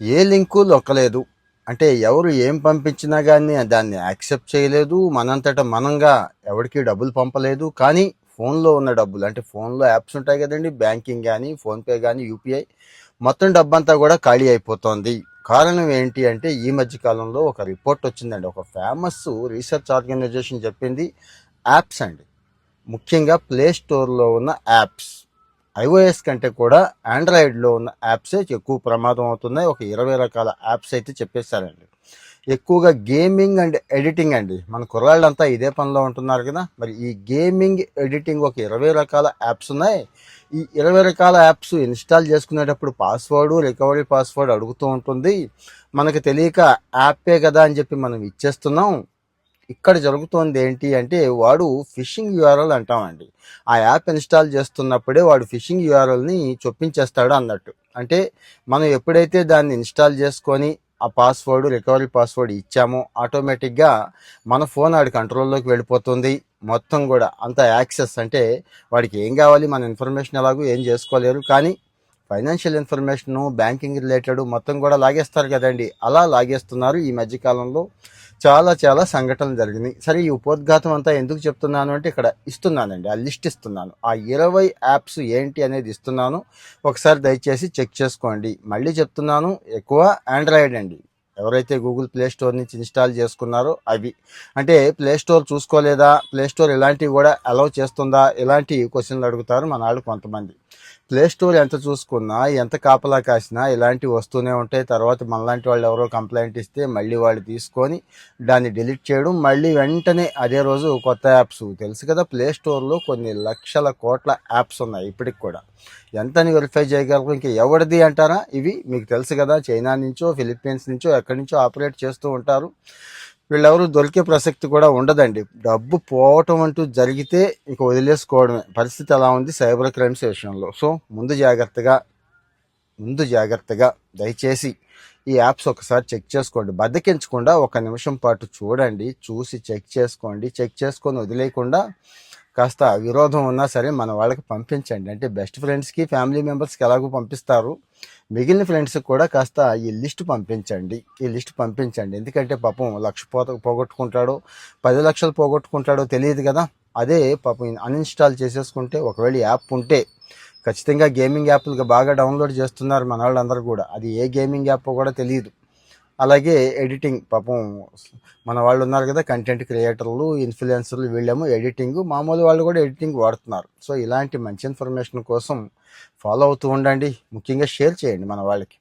ఏ link లొక్కలేదు. అంటే ఎవరు ఏం పంపించినా కానీ దాన్ని యాక్సెప్ట్ చేయలేదు. మనంతట మనంగా ఎవరికి డబ్బులు పంపలేదు. కానీ ఫోన్లో ఉన్న డబ్బులు అంటే ఫోన్లో యాప్స్ ఉంటాయి కదండి, బ్యాంకింగ్ కానీ, ఫోన్పే కానీ, యూపీఐ, మొత్తం డబ్బంతా కూడా ఖాళీ అయిపోతుంది. కారణం ఏంటి అంటే ఈ మధ్య కాలంలో ఒక రిపోర్ట్ వచ్చిందండి. ఒక ఫేమస్ రీసెర్చ్ ఆర్గనైజేషన్ చెప్పింది. యాప్స్ అండి, ముఖ్యంగా ప్లే స్టోర్లో ఉన్న యాప్స్ ఐఓఎస్ కంటే కూడా ఆండ్రాయిడ్లో ఉన్న యాప్సే ఎక్కువ ప్రమాదం అవుతున్నాయి. ఒక 20 రకాల యాప్స్ అయితే చెప్పేశారండి. ఎక్కువగా గేమింగ్ అండ్ ఎడిటింగ్ అండి. మన కుర్రాళ్ళంతా ఇదే పనిలో ఉంటున్నారు కదా. మరి ఈ గేమింగ్ ఎడిటింగ్ ఒక 20 రకాల యాప్స్ ఉన్నాయి. ఈ 20 రకాల యాప్స్ ఇన్స్టాల్ చేసుకునేటప్పుడు పాస్వర్డ్, రికవరీ పాస్వర్డ్ అడుగుతూ ఉంటుంది. మనకు తెలియక యాపే కదా అని చెప్పి మనం ఇచ్చేస్తున్నాం. ఇక్కడ జరుగుతోంది ఏంటి అంటే వాడు ఫిషింగ్ యూఆర్ఎల్ అంటామండి. ఆ యాప్ ఇన్స్టాల్ చేస్తున్నప్పుడే వాడు ఫిషింగ్ యూఆర్ఎల్ని చొప్పించేస్తాడు అన్నట్టు. అంటే మనం ఎప్పుడైతే దాన్ని ఇన్స్టాల్ చేసుకొని ఆ పాస్వర్డ్, రికవరీ పాస్వర్డ్ ఇచ్చామో ఆటోమేటిక్గా మన ఫోన్ వాడి కంట్రోల్లోకి వెళ్ళిపోతుంది. మొత్తం కూడా అంత యాక్సెస్ అంటే వాడికి ఏం కావాలి, మన ఇన్ఫర్మేషన్ ఎలాగో ఏం చేసుకోలేరు. కానీ ఫైనాన్షియల్ ఇన్ఫర్మేషను, బ్యాంకింగ్ రిలేటెడ్ మొత్తం కూడా లాగేస్తారు కదండి. అలా లాగేస్తున్నారు ఈ మధ్యకాలంలో. చాలా చాలా సంఘటనలు జరిగినాయి. సరే, ఈ ఉపోద్ఘాతం అంతా ఎందుకు చెప్తున్నాను అంటే ఇక్కడ ఇస్తున్నానండి, ఆ లిస్ట్ ఇస్తున్నాను. ఆ 20 యాప్స్ ఏంటి అనేది ఇస్తున్నాను. ఒకసారి దయచేసి చెక్ చేసుకోండి. మళ్ళీ చెప్తున్నాను, ఎక్కువ ఆండ్రాయిడ్ అండి. ఎవరైతే గూగుల్ ప్లే స్టోర్ నుంచి ఇన్స్టాల్ చేసుకున్నారో అవి. అంటే ప్లే స్టోర్ చూసుకోలేదా, ప్లే స్టోర్ ఇలాంటివి కూడా అలౌ చేస్తుందా, ఇలాంటి క్వశ్చన్లు అడుగుతారు మన వాళ్ళు కొంతమంది. ప్లే స్టోర్ ఎంత చూసుకున్నా, ఎంత కాపలా కాసినా ఇలాంటివి వస్తూనే ఉంటాయి. తర్వాత మనలాంటి వాళ్ళు ఎవరో కంప్లైంట్ ఇస్తే మళ్ళీ వాళ్ళు తీసుకొని దాన్ని డిలీట్ చేయడం, మళ్ళీ వెంటనే అదే రోజు కొత్త యాప్స్. తెలుసు కదా, ప్లే స్టోర్లో కొన్ని లక్షల కోట్ల యాప్స్ ఉన్నాయి ఇప్పటికి కూడా. ఎంతని వెరిఫై చేయగలరు? ఇంకా ఎవరిది అంటారా? ఇవి మీకు తెలుసు కదా, చైనా నుంచో, ఫిలిప్పీన్స్ నుంచో, ఎక్కడి నుంచో ఆపరేట్ చేస్తూ ఉంటారు. వీళ్ళెవరు దొరికే ప్రసక్తి కూడా ఉండదండి. డబ్బు పోవటం అంటూ జరిగితే ఇక వదిలేసుకోవడమే. పరిస్థితి అలా ఉంది సైబర్ క్రైమ్స్ విషయంలో. సో ముందు జాగ్రత్తగా దయచేసి ఈ యాప్స్ ఒకసారి చెక్ చేసుకోండి. బద్దకించకుండా 1 నిమిషం పాటు చూడండి, చూసి చెక్ చేసుకోండి. చెక్ చేసుకొని వదిలేయకుండా కాస్త విరోధం ఉన్నా సరే మన వాళ్ళకి పంపించండి. అంటే బెస్ట్ ఫ్రెండ్స్కి, ఫ్యామిలీ మెంబర్స్కి ఎలాగో పంపిస్తారు, మిగిలిన ఫ్రెండ్స్కి కూడా కాస్త ఈ లిస్ట్ పంపించండి. ఎందుకంటే పాపం 1,00,000 పోగొట్టుకుంటాడో, 10 లక్షలు పోగొట్టుకుంటాడో తెలియదు కదా. అదే పాపం అన్ఇన్స్టాల్ చేసేసుకుంటే, ఒకవేళ యాప్ ఉంటే ఖచ్చితంగా గేమింగ్ యాప్లు బాగా డౌన్లోడ్ చేస్తున్నారు మన వాళ్ళందరూ కూడా. అది ఏ గేమింగ్ యాప్ కూడా తెలియదు. అలాగే ఎడిటింగ్, పాపం మన వాళ్ళు ఉన్నారు కదా, కంటెంట్ క్రియేటర్లు, ఇన్ఫ్లుయెన్సర్లు, వీళ్ళేమో ఎడిటింగ్, మామూలు వాళ్ళు కూడా ఎడిటింగ్ వాడుతున్నారు. సో ఇలాంటి మంచి ఇన్ఫర్మేషన్ కోసం ఫాలో అవుతూ ఉండండి. ముఖ్యంగా షేర్ చేయండి మన వాళ్ళకి.